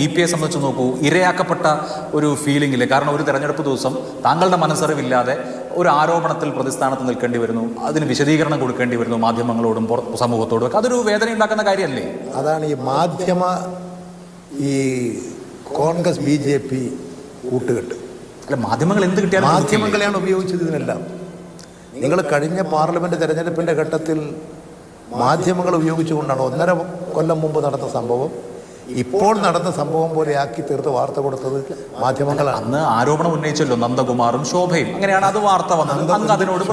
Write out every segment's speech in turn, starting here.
EPയെ സംബന്ധിച്ച് നോക്കൂ, ഇരയാക്കപ്പെട്ട ഒരു ഫീലിംഗിൽ, കാരണം ഒരു തെരഞ്ഞെടുപ്പ് ദിവസം താങ്കളുടെ മനസ്സറിവില്ലാതെ ഒരു ആരോപണത്തിൽ പ്രതിസ്ഥാനത്ത് നിൽക്കേണ്ടി വരുന്നു, അതിന് വിശദീകരണം കൊടുക്കേണ്ടി വരുന്നു മാധ്യമങ്ങളോടും സമൂഹത്തോടും ഒക്കെ. അതൊരു വേദന ഉണ്ടാക്കുന്ന കാര്യമല്ലേ? അതാണ് ഈ കോൺഗ്രസ് BJP കൂട്ടുകെട്ട്. അല്ല, മാധ്യമങ്ങൾ എന്ത് കിട്ടിയാലും മാധ്യമങ്ങളെയാണ് ഉപയോഗിച്ചത് ഇതിനെല്ലാം. നിങ്ങൾ കഴിഞ്ഞ പാർലമെന്റ് തെരഞ്ഞെടുപ്പിന്റെ ഘട്ടത്തിൽ മാധ്യമങ്ങൾ ഉപയോഗിച്ചുകൊണ്ടാണ് 1.5 കൊല്ലം മുമ്പ് നടന്ന സംഭവം ഇപ്പോൾ നടന്ന സംഭവം പോലെ ആക്കി തീർത്ത് വാർത്ത കൊടുത്തത് മാധ്യമങ്ങളാണ്. അന്ന് ആരോപണം ഉന്നയിച്ചല്ലോ നന്ദകുമാറും ശോഭയും, അങ്ങനെയാണ് അത് വാർത്ത വന്നത്. അതിനോട്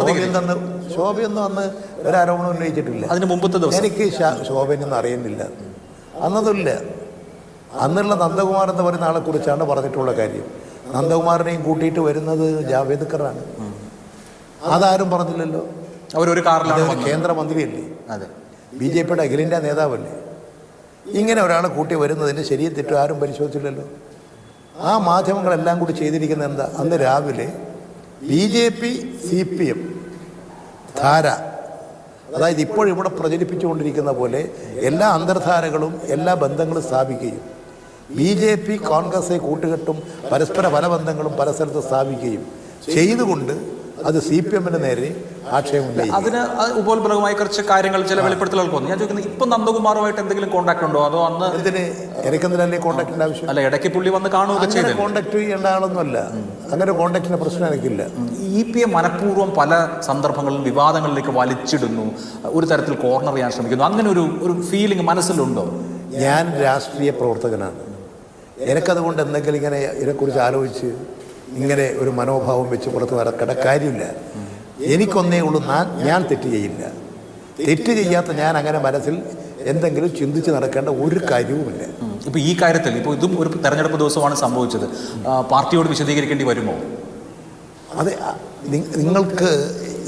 ശോഭയൊന്നും അന്ന് ഒരു ആരോപണം ഉന്നയിച്ചിട്ടില്ല. അതിന് മുമ്പത്തെ ദിവസം എനിക്ക് ശോഭയൊന്നും അറിയുന്നില്ല, അന്നതില്ല. അന്നുള്ള നന്ദകുമാർ എന്ന് പറയുന്ന ആളെ കുറിച്ചാണ് പറഞ്ഞിട്ടുള്ള കാര്യം. നന്ദകുമാറിനെയും കൂട്ടിയിട്ട് വരുന്നത് ജാവേദ് ഖറാണ്. അതാരും പറഞ്ഞില്ലല്ലോ. അവരൊരു കാറിലാണ്, കേന്ദ്രമന്ത്രിയല്ലേ, അതെ, BJPയുടെ അഖിലേന്ത്യാ നേതാവല്ലേ. ഇങ്ങനെ ഒരാളെ കൂട്ടി വരുന്നതിന് ശരിയും തെറ്റും ആരും പരിശോധിച്ചില്ലല്ലോ. ആ മാധ്യമങ്ങളെല്ലാം കൂടി ചെയ്തിരിക്കുന്നത് എന്താ? അന്ന് രാവിലെ BJP CPM ധാര, അതായത് ഇപ്പോഴിവിടെ പ്രചരിപ്പിച്ചുകൊണ്ടിരിക്കുന്ന പോലെ എല്ലാ അന്തർധാരകളും എല്ലാ ബന്ധങ്ങളും സ്ഥാപിക്കുകയും BJP കോൺഗ്രസ് കൂട്ടുകെട്ടും പരസ്പര പല ബന്ധങ്ങളും പല സ്ഥലത്ത് സ്ഥാപിക്കുകയും ചെയ്തുകൊണ്ട് അത് CPMന് നേരെ ആക്ഷേപം. അതിന് ഉപോത്ബലകമായി കുറച്ച് കാര്യങ്ങൾ, ചില വെളിപ്പെടുത്തലുകൾ വന്നു. ഞാൻ ചോദിക്കുന്നത്, ഇപ്പം നന്ദകുമാറുമായിട്ട് എന്തെങ്കിലും കോൺടാക്ട് ഉണ്ടോ? അതോ അന്ന് എന്തിന് എനിക്കെന്തിനല്ലേ കോൺടാക്റ്റിന്റെ ആവശ്യം? അല്ല, ഇടയ്ക്ക് പുള്ളി വന്ന് കാണുകയൊക്കെ ചെയ്ത് കോൺടാക്ട് ചെയ്യേണ്ട ആളൊന്നുമല്ല. അങ്ങനെ കോൺടാക്റ്റിന്റെ പ്രശ്നം എനിക്കില്ല. EPയെ മനഃപൂർവ്വം പല സന്ദർഭങ്ങളിലും വിവാദങ്ങളിലേക്ക് വലിച്ചിടുന്നു, ഒരു തരത്തിൽ കോർണർ ചെയ്യാൻ ശ്രമിക്കുന്നു, അങ്ങനെ ഒരു ഫീലിംഗ് മനസ്സിലുണ്ടോ? ഞാൻ രാഷ്ട്രീയ പ്രവർത്തകനാണ്. എനിക്കതുകൊണ്ട് എന്തെങ്കിലും ഇങ്ങനെ ഇതിനെക്കുറിച്ച് ആലോചിച്ച് ഇങ്ങനെ ഒരു മനോഭാവം വെച്ച് പുറത്ത് നടക്കേണ്ട കാര്യമില്ല. എനിക്കൊന്നേ ഉള്ളൂ, ഞാൻ തെറ്റ് ചെയ്യില്ല. തെറ്റ് ചെയ്യാത്ത ഞാൻ അങ്ങനെ മനസ്സിൽ എന്തെങ്കിലും ചിന്തിച്ച് നടക്കേണ്ട ഒരു കാര്യവുമില്ല. ഇപ്പോൾ ഈ കാര്യത്തിൽ ഇതും ഒരു തെരഞ്ഞെടുപ്പ് ദിവസമാണ് സംഭവിച്ചത്, പാർട്ടിയോട് വിശദീകരിക്കേണ്ടി വരുമോ? അതെ, നിങ്ങൾക്ക്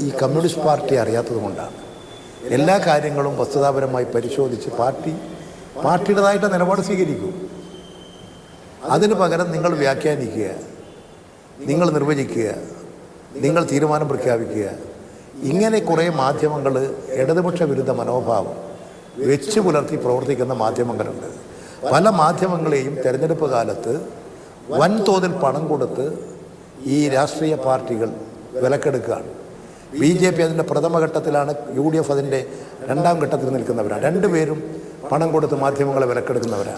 ഈ കമ്മ്യൂണിസ്റ്റ് പാർട്ടി അറിയാത്തത് കൊണ്ടാണ്. എല്ലാ കാര്യങ്ങളും വസ്തുതാപരമായി പരിശോധിച്ച് പാർട്ടിയുടേതായിട്ട് നിലപാട് സ്വീകരിക്കൂ. അതിന് പകരം നിങ്ങൾ വ്യാഖ്യാനിക്കുക, നിങ്ങൾ നിർവചിക്കുക, നിങ്ങൾ തീരുമാനം പ്രഖ്യാപിക്കുക. ഇങ്ങനെ കുറേ മാധ്യമങ്ങൾ ഇടതുപക്ഷ വിരുദ്ധ മനോഭാവം വെച്ച് പുലർത്തി പ്രവർത്തിക്കുന്ന മാധ്യമങ്ങളുണ്ട്. പല മാധ്യമങ്ങളെയും തെരഞ്ഞെടുപ്പ് കാലത്ത് വൻതോതിൽ പണം കൊടുത്ത് ഈ രാഷ്ട്രീയ പാർട്ടികൾ വിലക്കെടുക്കുകയാണ്. BJP അതിൻ്റെ പ്രഥമഘട്ടത്തിലാണ്, UDF അതിൻ്റെ 2ാം ഘട്ടത്തിൽ നിൽക്കുന്നവരാണ്. രണ്ടുപേരും പണം കൊടുത്ത് മാധ്യമങ്ങളെ വിലക്കെടുക്കുന്നവരാണ്.